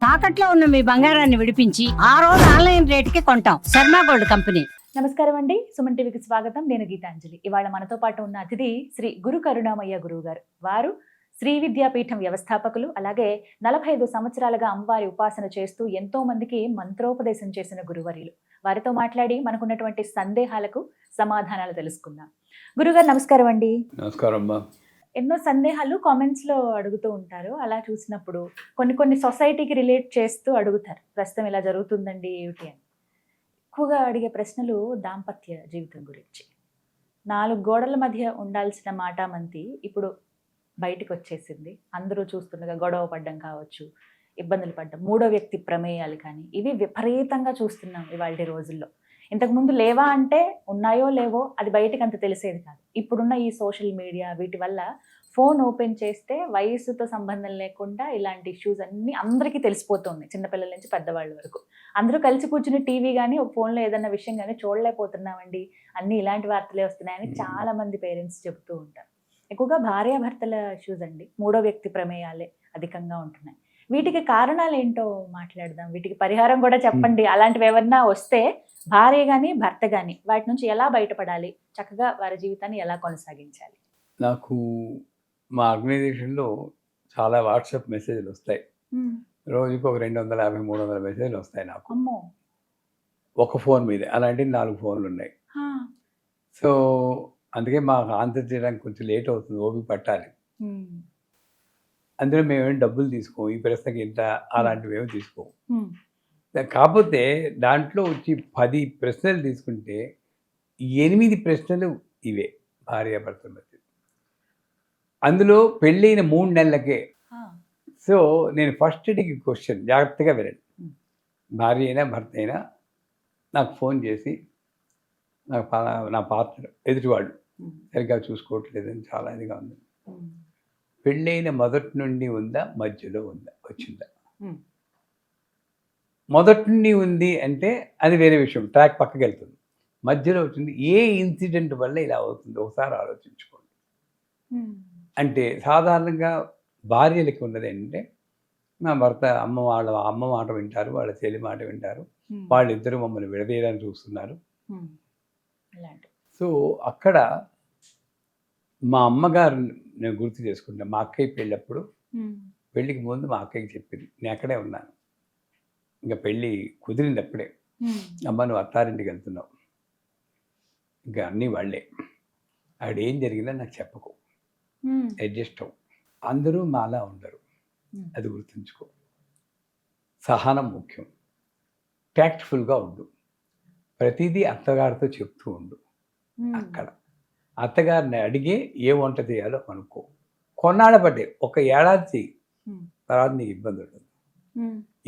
తాకట్లో ఉన్న మీ బంగారాన్ని విడిపించి ఆ రోజు ఆన్లైన్ రేటుకి కొంటాం. Sharma gold company. నమస్కారం అండి, సుమన్ టీవీకి స్వాగతం. నేను గీతాంజలి. ఇవాళ మనతో పాటు ఉన్న అతిథి శ్రీ గురు కరుణామయ్య గురువు గారు. వారు శ్రీ విద్యాపీఠం వ్యవస్థాపకులు. అలాగే 45 సంవత్సరాలుగా అమ్మవారి ఉపాసన చేస్తూ ఎంతో మందికి మంత్రోపదేశం చేసిన గురువర్యులు. వారితో మాట్లాడి మనకున్నటువంటి సందేహాలకు సమాధానాలు తెలుసుకుందాం. గురుగారు నమస్కారం అండి. నమస్కారం అమ్మా. ఎన్నో సందేహాలు కామెంట్స్ లో అడుగుతూ ఉంటారు. అలా చూసినప్పుడు కొన్ని సొసైటీకి రిలేట్ చేస్తూ అడుగుతారు, ప్రస్తుతం ఇలా జరుగుతుందండి ఏమిటి అని. ఎక్కువగా అడిగే ప్రశ్నలు దాంపత్య జీవితం గురించి. 4 గోడల మధ్య ఉండాల్సిన మాటామంతి ఇప్పుడు బయటకు వచ్చేసింది. అందరూ చూస్తుండగా గొడవ పడ్డం కావచ్చు, ఇబ్బందులు పడ్డం, మూడో వ్యక్తి ప్రమేయాలు కానీ ఇవి విపరీతంగా చూస్తున్నాం ఇవాళ రోజుల్లో. ఇంతకుముందు లేవా అంటే ఉన్నాయో లేవో అది బయటకు అంత తెలిసేది కాదు. ఇప్పుడున్న ఈ సోషల్ మీడియా వీటి వల్ల ఫోన్ ఓపెన్ చేస్తే వయసుతో సంబంధం లేకుండా ఇలాంటి ఇష్యూస్ అన్నీ అందరికీ తెలిసిపోతుంది. చిన్నపిల్లల నుంచి పెద్దవాళ్ళ వరకు అందరూ కలిసి కూర్చుని టీవీ కానీ ఒక ఫోన్లో ఏదన్నా విషయం కానీ చూడలేకపోతున్నామండి, అన్నీ ఇలాంటి వార్తలే వస్తున్నాయని చాలా మంది పేరెంట్స్ చెబుతూ ఉంటారు. ఎక్కువగా భార్యాభర్తల ఇష్యూస్ అండి, మూడో వ్యక్తి ప్రమేయాలే అధికంగా ఉంటున్నాయి. వీటికి కారణాలు ఏంటో మాట్లాడదాం, వీటికి పరిహారం కూడా చెప్పండి. అలాంటివి ఏమన్నా వస్తే భార్య కానీ భర్త కానీ వాటి నుంచి ఎలా బయటపడాలి, చక్కగా వారి జీవితాన్ని ఎలా కొనసాగించాలి? నాకు మా ఆర్గనైజేషన్లో చాలా వాట్సాప్ మెసేజ్లు వస్తాయి. రోజుకు ఒక 250-300 మెసేజ్లు వస్తాయి నాకు. అమ్మో. ఒక ఫోన్ మీద అలాంటి 4 ఫోన్లు ఉన్నాయి. సో అందుకే మాకు ఆన్సర్ చేయడానికి కొంచెం లేట్ అవుతుంది, ఓపిక పట్టాలి. అందులో మేమేమి డబ్బులు తీసుకోం, ఈ ప్రశ్నకి ఇంత అలాంటివి ఏమి తీసుకోం. కాకపోతే దాంట్లో వచ్చి 10 ప్రశ్నలు తీసుకుంటే 8 ప్రశ్నలు ఇవే భార్యాభర్తల మధ్య. అందులో పెళ్ళైన 3 నెలలకే. సో నేను ఫస్ట్ అడిగి క్వశ్చన్ జాగ్రత్తగా వినండి. భార్య అయినా భర్త అయినా నాకు ఫోన్ చేసి నా పాత్ర ఎదుటివాళ్ళు సరిగ్గా చూసుకోవట్లేదని చాలా ఇదిగా ఉంది. పెళ్ళైన మొదటి నుండి ఉందా, మధ్యలో ఉందా, వచ్చిందా? మొదటి నుండి ఉంది అంటే అది వేరే విషయం, ట్రాక్ పక్కకి వెళ్తుంది. మధ్యలో వచ్చింది, ఏ ఇన్సిడెంట్ వల్ల ఇలా అవుతుంది ఒకసారి ఆలోచించుకోండి. అంటే సాధారణంగా భార్యలకి ఉన్నది ఏంటంటే, నా భర్త అమ్మ మాట వింటారు, వాళ్ళ చెల్లి మాట వింటారు, వాళ్ళిద్దరూ మమ్మల్ని విడదీయడానికి చూస్తున్నారు. సో అక్కడ మా అమ్మగారు నేను గుర్తు చేసుకుంటాను. మా అక్కయ్య పెళ్ళప్పుడు, పెళ్ళికి ముందు మా అక్కయ్యకి చెప్పింది, నేను అక్కడే ఉన్నాను, ఇంకా పెళ్ళి కుదిరినప్పుడే, అమ్మ నువ్వు అత్తారింటికి వెళ్తున్నావు, ఇంకా అన్నీ వాళ్ళే, ఆవిడ ఏం జరిగిందో నాకు చెప్పకు, అడ్జస్ట్ అవ్వు, అందరూ మాలా ఉండరు, అది గుర్తుంచుకో, సహనం ముఖ్యం, ట్యాక్ట్ఫుల్గా ఉండు, ప్రతిదీ అత్తగారితో చెప్తూ ఉండు. అక్కడ అత్తగారిని అడిగే ఏ వంట చేయాలో అనుకో, కొన్నాళ్ళ పట్టే, ఒక ఏడాది తర్వాత నీకు ఇబ్బంది ఉండదు.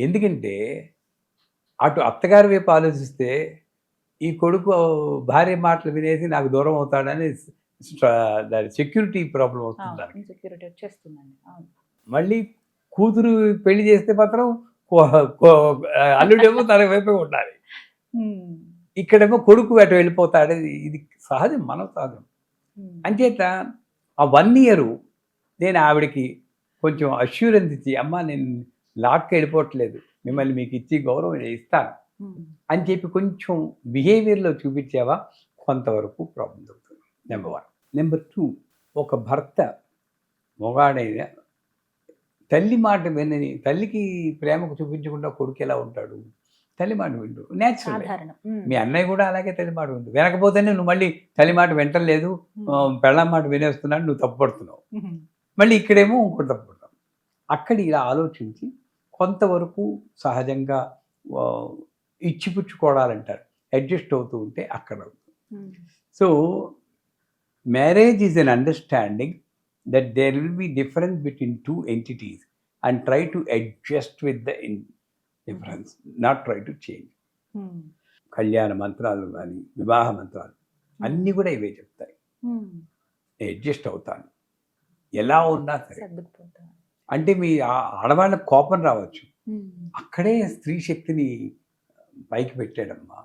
ఎందుకంటే అటు అత్తగారి వైపు ఆలోచిస్తే ఈ కొడుకు భార్య మాటలు వినేసి నాకు దూరం అవుతాడని దాని సెక్యూరిటీ ప్రాబ్లం అవుతుంది. మళ్ళీ కూతురు పెళ్లి చేస్తే మాత్రం అల్లుడేమో తన వైపే ఉండాలి, ఇక్కడేమో కొడుకు అటు వెళ్ళిపోతాడు. ఇది సహజం, మనం సహజం. అంచేత ఆ 1 year నేను ఆవిడకి కొంచెం అష్యూరెన్స్ ఇచ్చి, అమ్మ నేను లాక్కి వెళ్ళిపోవట్లేదు, మిమ్మల్ని మీకు ఇచ్చి గౌరవం ఇస్తాను అని చెప్పి కొంచెం బిహేవియర్లో చూపించావా కొంతవరకు ప్రాబ్లం దొరుకుతుంది. నెంబర్ 1. నెంబర్ 2, ఒక భర్త మొగాడైన తల్లి మాట వినని, తల్లికి ప్రేమకు చూపించకుండా కొడుకు ఎలా ఉంటాడు? తల్లి మాట విండు, న్యాచురల్. మీ అన్నయ్య కూడా అలాగే తల్లి మాట విండు. వినకపోతేనే నువ్వు మళ్ళీ తల్లి మాట వింటలేదు, పెళ్ళాం మాట వినేస్తున్నాడు, నువ్వు తప్పుపడుతున్నావు. మళ్ళీ ఇక్కడేమో ఇంకోటి తప్పుపడతావు. అక్కడ ఇలా ఆలోచించి కొంతవరకు సహజంగా ఇచ్చిపుచ్చుకోవడాలంటారు, అడ్జస్ట్ అవుతూ ఉంటే అక్కడ అవుతుంది. So marriage is an understanding that there will be difference between 2 entities and try to adjust with the difference, not try to change. కళ్యాణ మంత్రాలు కానీ వివాహ మంత్రాలు అన్నీ కూడా ఇవే చెప్తాయి. అడ్జస్ట్ అవుతాను, ఎలా ఉన్నా సరే. అంటే మీ ఆడవాళ్ళకి కోపం రావచ్చు, అక్కడే స్త్రీ శక్తిని పైకి పెట్టాడమ్మా.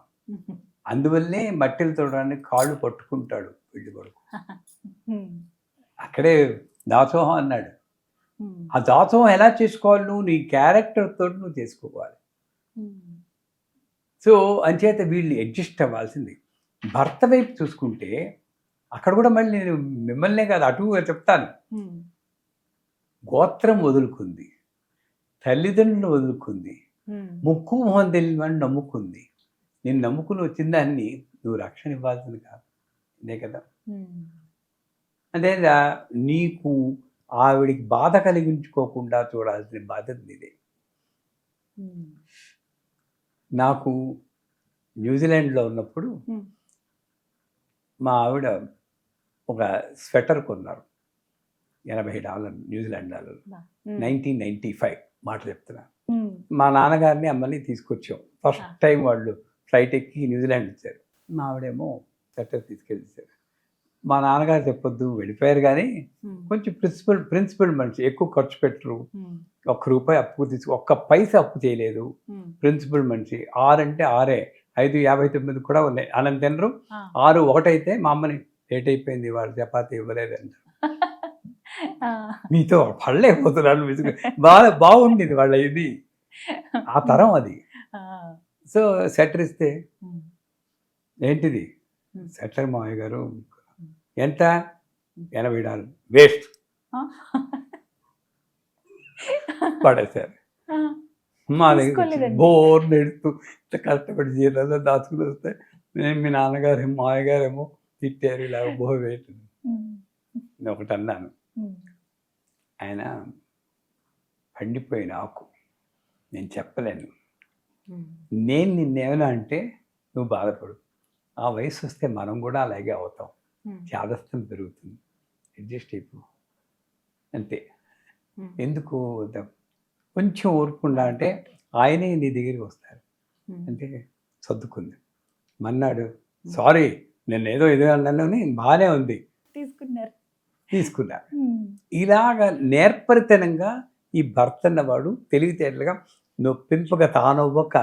అందువల్లనే మట్టెలు తోడడానికి కాళ్ళు పట్టుకుంటాడు పెళ్లి కొడుకు. అక్కడే దాసోహం అన్నాడు, ఆ దాసోహం ఎలా చేసుకోవాలి? నువ్వు నీ క్యారెక్టర్ తోటి నువ్వు చేసుకోవాలి. సో అంచేత వీళ్ళు అడ్జస్ట్ అవ్వాల్సింది. భర్త వైపు చూసుకుంటే అక్కడ కూడా మళ్ళీ నేను మిమ్మల్నే కాదు అటు చెప్తాను. గోత్రం వదులుకుంది, తల్లిదండ్రులు వదులుకుంది, ముక్కు మొహం తెలియని వాడిని నమ్ముకుంది. నేను నమ్ముకుని వచ్చిన దాన్ని నువ్వు రక్షణ ఇవ్వాల్సింది కాదు, ఇదే కదా. అదే నీకు ఆవిడికి బాధ కలిగించుకోకుండా చూడాల్సిన బాధ్యత నీదే. నాకు న్యూజిలాండ్లో ఉన్నప్పుడు మా ఆవిడ ఒక స్వెటర్ కొన్నారు, $80 న్యూజిలాండ్ డాలర్లు, 1995 మాట చెప్తున్నా. మా నాన్నగారిని అమ్మని తీసుకొచ్చాం. ఫస్ట్ టైం వాళ్ళు ఫ్లైట్ ఎక్కి న్యూజిలాండ్ వచ్చారు. మా ఆవిడేమో స్వెటర్ తీసుకెళ్ళిచ్చారు. మా నాన్నగారు చెప్పొద్దు వెళ్ళిపోయారు, కానీ కొంచెం ప్రిన్సిపల్ మనిషి, ఎక్కువ ఖర్చు పెట్టరు, ₹1 అప్పు ఒక్క పైసా అప్పు చేయలేదు, ప్రిన్సిపల్ మనిషి. 6 అంటే 6, 5.59 కూడా ఉన్నాయి. అన్నం తినరు. 6:01 అయితే మా అమ్మని లేట్ అయిపోయింది, వాళ్ళు చపాతీ ఇవ్వలేదంట, మీతో పడలేకపోతున్నాను, విసుగు. బాగుండేది వాళ్ళ ఇది, ఆ తరం అది. సో స్వెటర్ ఇస్తే ఏంటిది స్వెటర్ మావయ్య గారు ఎంత? $80 వేస్ట్ పడేశారు. మా దగ్గర బోర్ నెడుతూ ఇంత కష్టపడి జీతాల్లో దాచుకుని వస్తే నేను మీ నాన్నగారు మావయ్య గారేమో తిట్టారు, ఇలా బోర్ వేయట్లేదు. నేను ఒకటి అన్నాను, ఆయన పండిపోయిన ఆకు, నేను చెప్పలేను, నేను నిన్నేమైనా అంటే నువ్వు బాధపడు, ఆ వయసు వస్తే మనం కూడా అలాగే అవుతాం, చాదస్తం పెరుగుతుంది, అడ్జస్ట్ అయిపో అంతే. ఎందుకు కొంచెం ఊరుకుండా అంటే ఆయనే నీ దగ్గరికి వస్తారు అంటే సర్దుకుంది. మన్నాడు సారీ నేను ఏదో అన్నాను, బాగానే ఉంది, తీసుకున్నారు. ఇలాగ నేర్పరితనంగా ఈ భర్త అన్నవాడు తెలివితేటలుగా నొప్పింపక తానొవ్వక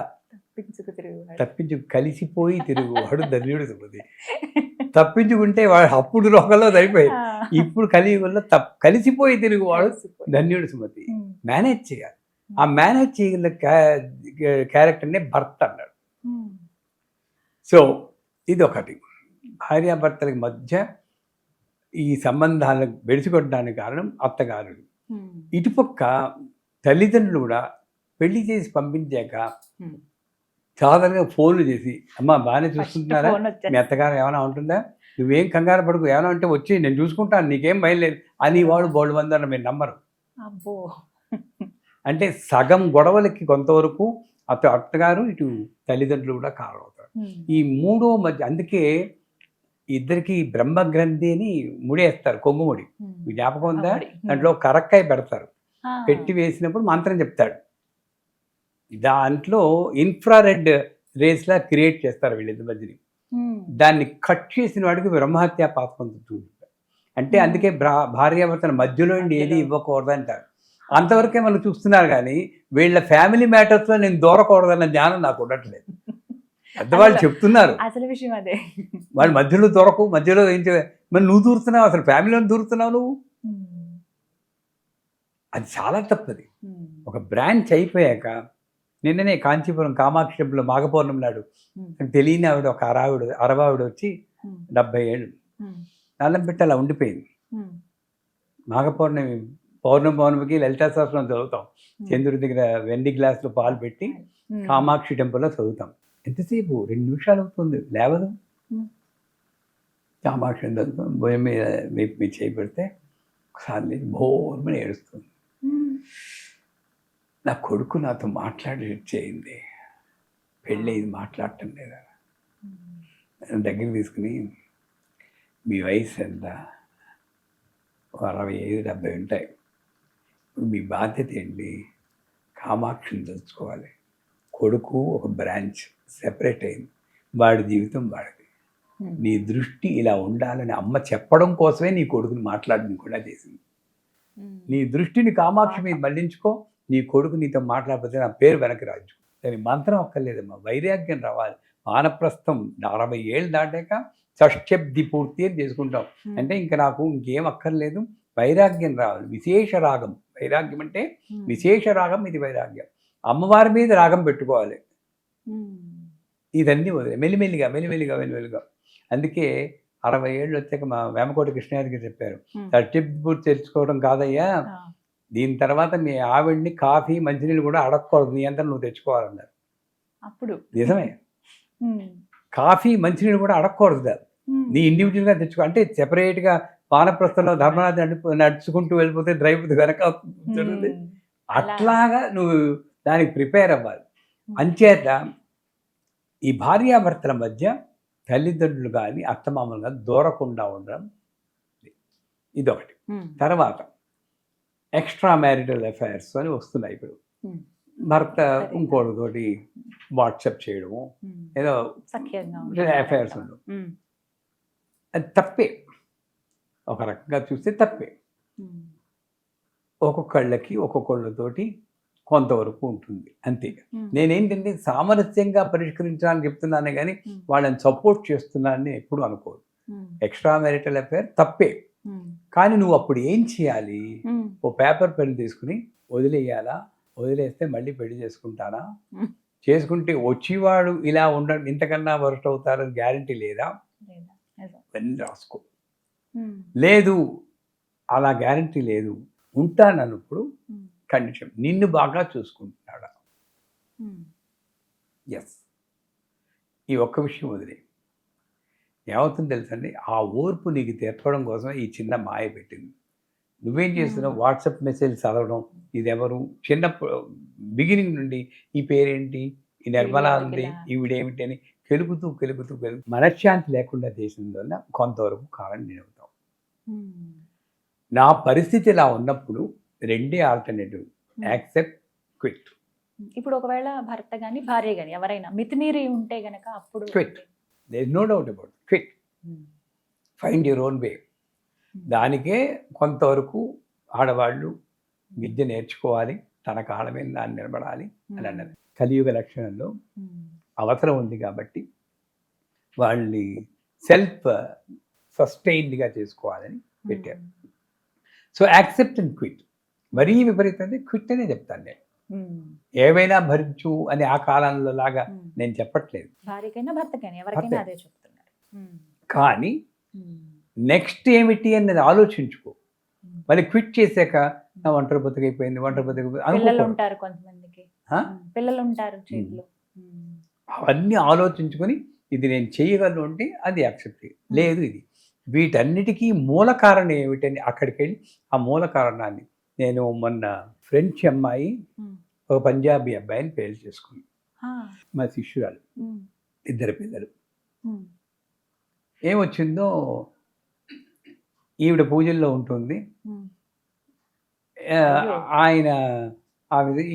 తప్పించు కలిసిపోయి తిరుగువాడు ధన్యుడు సుమతి. తప్పించుకుంటే వాడు అప్పుడు రోగంలో సరిపోయి, ఇప్పుడు కలియుగంలో కలిసిపోయి తిరుగువాడు ధన్యుడు సుమతి. మేనేజ్ చేయాలి. ఆ మేనేజ్ చేయగల క్యారెక్టర్నే భర్త అన్నాడు. సో ఇది ఒకటి. భార్యాభర్తలకి మధ్య ఈ సంబంధాలకు బెడిసికొట్టడానికి కారణం అత్తగారు. ఇటుపక్క తల్లిదండ్రులు కూడా పెళ్లి చేసి పంపించాక సాధారణంగా ఫోన్లు చేసి, అమ్మ బాగానే చూసుకుంటున్నారా, మీ అత్తగారు ఏమైనా ఉంటుందా, నువ్వేం కంగారు పడుకు, ఏమైనా ఉంటే వచ్చి నేను చూసుకుంటాను, నీకేం బయలుదేరు అని వాడు బోల్డ్ మంది అన్న మీరు నమ్మరు. అంటే సగం గొడవలకి కొంతవరకు అత్తగారు ఇటు తల్లిదండ్రులు కూడా కారణమవుతారు. ఈ మూడో మధ్య, అందుకే ఇద్దరికి బ్రహ్మగ్రంథి అని ముడేస్తారు, కొంగుముడి, జ్ఞాపకం ఉందా? దాంట్లో కరక్కాయ పెడతారు, పెట్టి వేసినప్పుడు మంత్రం చెప్తాడు. దాంట్లో ఇన్ఫ్రారెడ్ రేస్లా క్రియేట్ చేస్తారు వీళ్ళిద్దరి మధ్యని. దాన్ని కట్ చేసిన వాడికి బ్రహ్మహత్య పాపం చూపిస్తారు. అంటే అందుకే భార్యాభర్తల మధ్యలో ఏది ఇవ్వకూడదు అంటారు. అంతవరకే మనం చూస్తున్నారు, కానీ వీళ్ళ ఫ్యామిలీ మ్యాటర్స్లో నేను దూరకూడదన్న జ్ఞానం నాకు ఉండట్లేదు. పెద్దవాళ్ళు చెప్తున్నారు, అసలు విషయం అదే, వాళ్ళ మధ్యలో దొరకు, మధ్యలో ఏం మరి నువ్వు దూరుతున్నావు, అసలు ఫ్యామిలీలో దూరుతున్నావు నువ్వు, అది చాలా తప్పది. ఒక బ్రాంచ్ అయిపోయాక, నిన్ననే కాంచీపురం కామాక్షి టెంపుల్లో మాఘపౌర్ణమి నాడు తెలియని ఆవిడ, ఒక అరవావిడ వచ్చి 70 ఏళ్ళు నల్లం పెట్టి అలా ఉండిపోయింది. పౌర్ణమికి లలితా సహస్రం చదువుతాం, చంద్రుడి దగ్గర వెండి గ్లాసులో పాలు పెట్టి కామాక్షి టెంపుల్లో చదువుతాం. ఎంతసేపు 2 నిమిషాలు అవుతుంది, లేవదు. కామాక్షి చదువుతాం, భయం మీద వైపు మీద చేయి పెడితే ఒకసారి భోర్మని ఏడుస్తుంది. నా కొడుకు నాతో మాట్లాడి చేయింది, పెళ్ళి ఇది మాట్లాడటం లేదా, దగ్గర తీసుకుని మీ వయసు ఎంత, 65-70 ఉంటాయి, ఇప్పుడు మీ బాధ్యత ఏంటి, కామాక్షిని తెలుసుకోవాలి, కొడుకు ఒక బ్రాంచ్ సెపరేట్ అయింది, వాడి జీవితం వాడిది, నీ దృష్టి ఇలా ఉండాలని అమ్మ చెప్పడం కోసమే నీ కొడుకుని మాట్లాడని కూడా చేసింది. నీ దృష్టిని కామాక్షి మీద మళ్లించుకో, నీ కొడుకు నీతో మాట్లాడకపోతే నా పేరు వెనక్కి రాజు. దాని మంత్రం ఒక్కర్లేదమ్మా, వైరాగ్యం రావాలి. వానప్రస్థం 60 ఏళ్ళు దాటాక షష్ఠబ్ది పూర్తి అని చేసుకుంటాం. అంటే ఇంకా నాకు ఇంకేం అక్కర్లేదు, వైరాగ్యం రావాలి, విశేష రాగం వైరాగ్యం అంటే విశేష రాగం, ఇది వైరాగ్యం. అమ్మవారి మీద రాగం పెట్టుకోవాలి. ఇదన్నీ వదిలే మెల్లిమెల్లిగా. అందుకే 60 ఏళ్ళు వచ్చాక మా వేమకోటి కృష్ణయ్య చెప్పారు, సర్టిఫికేట్ తెచ్చుకోవడం కాదయ్యా, దీని తర్వాత మీ ఆవిడ్ని కాఫీ మంచినీళ్ళు కూడా అడగకూడదు, నీ అంతా నువ్వు తెచ్చుకోవాలన్నారు. అప్పుడు నిజమే, కాఫీ మంచినీళ్ళు కూడా అడగకూడదు కాదు, నీ ఇండివిజువల్గా తెచ్చుకో. అంటే సెపరేట్గా వానప్రస్థంలో ధర్మరాజు నడుచుకుంటూ వెళ్ళిపోతే డ్రైవ్ వెనక జరుగుతుంది, అట్లాగా నువ్వు దానికి ప్రిపేర్ అవ్వాలి. అంచేత ఈ భార్యాభర్తల మధ్య తల్లిదండ్రులు కానీ అత్తమామలు కానీ దూరకుండా ఉండడం ఇదొకటి. తర్వాత ఎక్స్ట్రా మ్యారిటల్ అఫైర్స్ అని వస్తున్నాయి ఇప్పుడు. భర్త ఇంకోటితోటి వాట్సాప్ చేయడము, ఏదో అఫైర్స్ ఉండవు, అది తప్పే. ఒక రకంగా చూస్తే తప్పే. ఒక్కొక్కళ్ళకి ఒక్కొక్కళ్ళతోటి కొంతవరకు ఉంటుంది అంతే. నేనేంటంటే సామరస్యంగా పరిష్కరించాలని చెప్తున్నానే కానీ వాళ్ళని సపోర్ట్ చేస్తున్నానని ఎప్పుడు అనుకోదు. ఎక్స్ట్రా మ్యారిటల్ అఫైర్ తప్పే, కానీ నువ్వు అప్పుడు ఏం చేయాలి? ఓ పేపర్ పెన్ తీసుకుని వదిలేయాలా? వదిలేస్తే మళ్ళీ పెళ్లి చేసుకుంటానా? చేసుకుంటే వచ్చేవాడు ఇలా ఉండడం ఇంతకన్నా వర్స్ట్ అవుతారని గ్యారంటీ లేదా? పెన్ రాసుకో. లేదు అలా గ్యారంటీ లేదు, ఉంటానన్నప్పుడు కండిషన్ నిన్ను బాగా చూసుకుంటున్నాడా? ఎస్. ఈ ఒక్క విషయం వదిలే. ఏమవుతుంది తెలుసండి, ఆ ఓర్పు నీకు తెప్పడం కోసం ఈ చిన్న మాయ పెట్టింది. నువ్వేం చేస్తున్నావు? వాట్సాప్ మెసేజ్ చదవడం, ఇదెవరు, చిన్న బిగినింగ్ నుండి ఈ పేరేంటి, ఈ నిర్మలా ఉంది, ఈవిడేమిటి అని కెలుగుతూ మనశ్శాంతి లేకుండా చేసిందన్న కొంతవరకు కాలం నేనవుతాం. నా పరిస్థితి ఇలా ఉన్నప్పుడు రెండే ఆల్టర్నేటివ్, యాక్సెప్ట్, క్విట్. ఇప్పుడు ఒకవేళ భర్త కానీ భార్య కానీ ఎవరైనా మితిమీరి ఉంటే గనక అప్పుడు quit. There is no doubt about quit. Find your own way. దానికే కొంతవరకు ఆడవాళ్ళు విద్య నేర్చుకోవాలి, తన కాళ్ళ మీద దాన్ని నిలబడాలి అని అన్నది. కలియుగ లక్షణంలో అవసరం ఉంది కాబట్టి వాళ్ళని సెల్ఫ్ సస్టైన్డ్గా చేసుకోవాలని పెట్టారు. So accept and quit. మరీ విపరీతంగా క్విట్ అనే చెప్తాను నేను. ఏవైనా భరించు అని ఆ కాలంలో లాగా నేను చెప్పట్లేదు, భార్యకైనా భర్తకైనా ఎవరికైనా అదే చెప్తున్నారు. కానీ నెక్స్ట్ ఏమిటి అన్నది ఆలోచించుకో. మళ్ళీ క్విట్ చేశాక నా ఒంటరి బతుకైపోయింది, పిల్లలు ఉంటారు, కొంతమందికి పిల్లలు ఉంటారు చేతిలో. అవన్నీ ఆలోచించుకొని ఇది నేను చేయగలను అంటే అది యాక్సెప్ట్. లేదు ఇది వీటన్నిటికీ మూల కారణం ఏమిటని అక్కడికి వెళ్ళి ఆ మూల కారణాన్ని నేను మొన్న ఫ్రెంచ్ అమ్మాయి ఒక పంజాబీ అబ్బాయిని పెళ్లి చేసుకుని, మా శిష్యురాలు, 2 పిల్లలు. ఏమొచ్చిందో, ఈవిడ పూజల్లో ఉంటుంది, ఆయన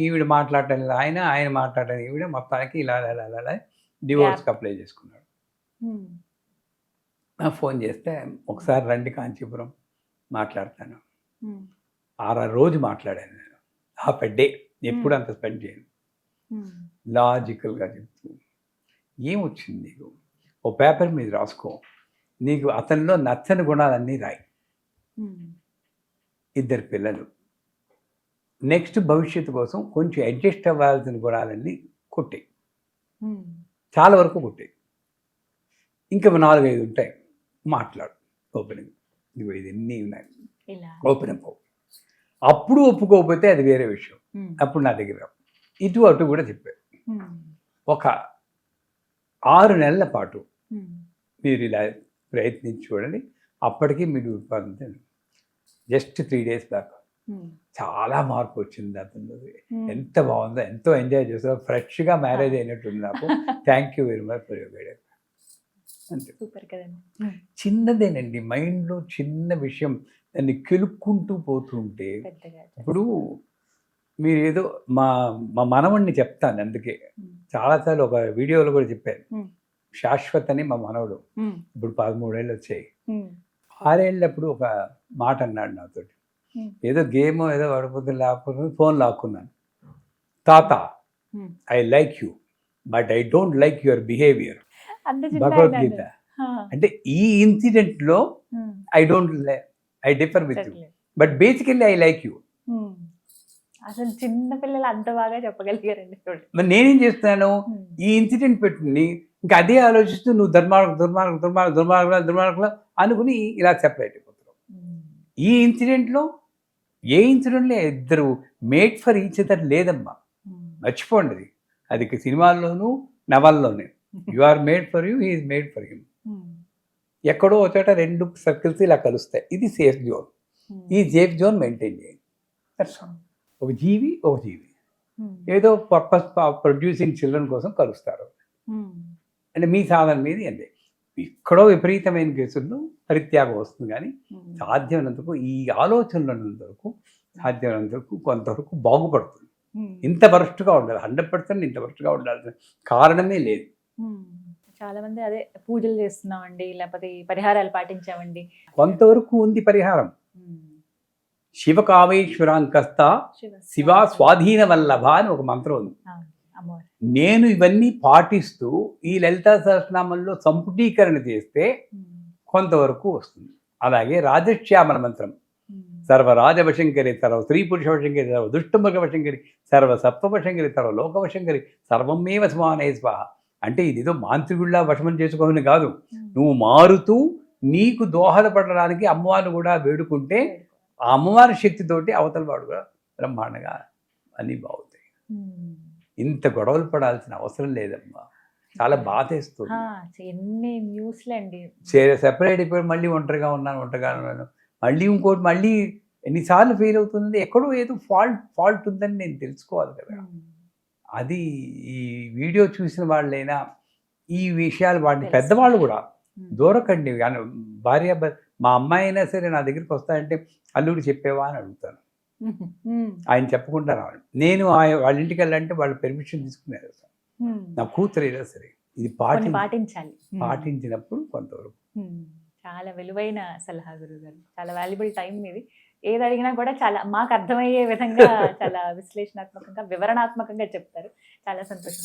ఈవిడ మాట్లాడటం లేదు, ఆయన మాట్లాడటం ఈవిడ, మొత్తానికి ఇలా డివోర్స్కి అప్లై చేసుకున్నాడు. ఫోన్ చేస్తే ఒకసారి రండి కాంచీపురం మాట్లాడతాను. 6 రోజు మాట్లాడాను నేను, హాఫ్ ఎ డే, ఎప్పుడు అంత స్పెండ్ చేయను. లాజికల్గా చెప్తూ, ఏమొచ్చింది నీకు, ఓ పేపర్ మీద రాసుకో, నీకు అతనిలో నచ్చని గుణాలన్నీ రాయి. 2 పిల్లలు, నెక్స్ట్ భవిష్యత్తు కోసం కొంచెం అడ్జస్ట్ అవ్వాల్సిన గుణాలన్నీ కొట్టాయి, చాలా వరకు కొట్టాయి. ఇంకా 4-5 ఉంటాయి, మాట్లాడు ఓపెనింగ్. ఇవి ఇవన్నీ ఉన్నాయి, ఓపెన్ అప్. అప్పుడు ఒప్పుకోకపోతే అది వేరే విషయం, అప్పుడు నా దగ్గర ఇటు అటు కూడా చెప్పారు. ఒక 6 నెలల పాటు మీరు ఇలా ప్రయత్నించి చూడండి, అప్పటికి మీరు జస్ట్ 3 days బ్యాక్ చాలా మార్పు వచ్చింది అతను. ఎంత బాగుందో, ఎంతో ఎంజాయ్ చేస్తారో, ఫ్రెష్గా మ్యారేజ్ అయినట్టుంది నాకు. Thank you very much for your guidance. అంతే, చిన్నదేనండి, మైండ్లో చిన్న విషయం దాన్ని కెలుక్కుంటూ పోతుంటే. ఇప్పుడు మీరు ఏదో మా మనవడిని చెప్తాను, అందుకే చాలాసార్లు ఒక వీడియోలో కూడా చెప్పాను. శాశ్వత్ అని మా మనవడు, ఇప్పుడు 13 ఏళ్ళు వచ్చాయి. 6 ఏళ్ళప్పుడు ఒక మాట అన్నాడు నాతోటి, ఏదో గేమ్ ఏదో పడిపోతుంది, లేకపోతే ఫోన్ లాక్కున్నాను. తాత, I like you but I don't like your behaviour. Bhagavad Gita. అంటే ఈ ఇన్సిడెంట్లో I differ with you but basically I like you. అసలు చిన్న పిల్లలు అంత బాగా చెప్పగలిగారండి చూడండి. మరి నేనేం చేస్తున్నాను, ఈ ఇన్సిడెంట్ పెట్టుకుని ఇంకా అదే ఆలోచిస్తూ నువ్వు దుర్మార్గులు అనుకుని ఇలా సెపరేట్ అయిపోతున్నావు. ఈ ఇన్సిడెంట్లో ఏ ఇన్సిడెంట్లో ఇద్దరు మేడ్ ఫర్ ఈచ్ అదర్ లేదమ్మా, మర్చిపోండి అది. అది సినిమాల్లోనూ నవల్లోనే you are made for you, he is made for him. ఎక్కడో ఒక చోట రెండు సర్కిల్స్ ఇలా కలుస్తాయి, ఇది సేఫ్ జోన్. ఈ సేఫ్ జోన్ మెయింటైన్ చేయండి. ఒక జీవి ఏదో పర్పస్ ప్రొడ్యూసింగ్ చిల్డ్రన్ కోసం కలుస్తారు అంటే మీ సాధన మీద అంతే. ఎక్కడో విపరీతమైన కేసుల్లో పరిత్యాగం వస్తుంది, కానీ సాధ్యమైనంతకు ఈ ఆలోచనలు ఉన్నంతవరకు సాధ్యమైనంతవరకు కొంతవరకు బాగుపడుతుంది. ఇంత వరస్ట్గా ఉండాలి, 100% ఇంత వరస్ట్గా ఉండాల్సిన కారణమే లేదు. చాలా మంది అదే పూజలు చేస్తున్నామండి, లేకపోతే ఈ పరిహారాలు పాటించామండి. కొంతవరకు ఉంది పరిహారం. శివకామేశ్వరాంకస్త శివ స్వాధీన వల్లభ అని ఒక మంత్రం ఉంది. అమ్మవారు నేను ఇవన్నీ పాటిస్తూ ఈ లలితా సహస్రనామంలో సంపుటీకరణ చేస్తే కొంతవరకు వస్తుంది. అలాగే రాజశ్యామల మంత్రం సర్వరాజవశంకరి, సర్వ స్త్రీ పురుష వశంకరి, సర్వ దుష్టమృగ వశంకరి, సర్వ సత్వవశంకరి, సర్వ లోకవశంకరి, సర్వమేవ స్వానే స్వాహ అంటే ఇదేదో మాంత్రికుల్లా వశమం చేసుకోవాలని కాదు. నువ్వు మారుతూ నీకు దోహదపడడానికి అమ్మవారిని కూడా వేడుకుంటే ఆ అమ్మవారి శక్తితోటి అవతల వాడు కూడా బ్రహ్మాండంగా అన్నీ బాగుతాయి. ఇంత గొడవలు పడాల్సిన అవసరం లేదమ్మా. చాలా బాధేస్తుంది. ఎన్ని న్యూస్లు అండి, సెపరేట్ అయిపోయి మళ్ళీ ఒంటరిగా ఉన్నాను, మళ్ళీ ఇంకోటి మళ్ళీ ఎన్నిసార్లు ఫెయిల్ అవుతుంది. ఎక్కడో ఏదో ఫాల్ట్ ఉందని నేను తెలుసుకోవాలి కదా. అది ఈ వీడియో చూసిన వాళ్ళైనా ఈ విషయాలు వాడిని పెద్దవాళ్ళు కూడా దూరకండి. భార్య మా అమ్మాయి అయినా సరే నా దగ్గరికి వస్తాయంటే అల్లుడు చెప్పేవా అని అడుగుతాను. ఆయన చెప్పకుండా రావాలి. నేను వాళ్ళ ఇంటికి వెళ్ళాలంటే వాళ్ళు పెర్మిషన్ తీసుకునేది. నా కూతురు అయినా సరే ఇది పాటించాలి. పాటించినప్పుడు కొంతవరకు. చాలా విలువైన సలహా గురుగారు, చాలా వాల్యుబుల్ టైం ఇది. ఏది అడిగినా కూడా చాలా మాకు అర్థమయ్యే విధంగా చాలా విశ్లేషణాత్మకంగా వివరణాత్మకంగా చెప్తారు. చాలా సంతోషం.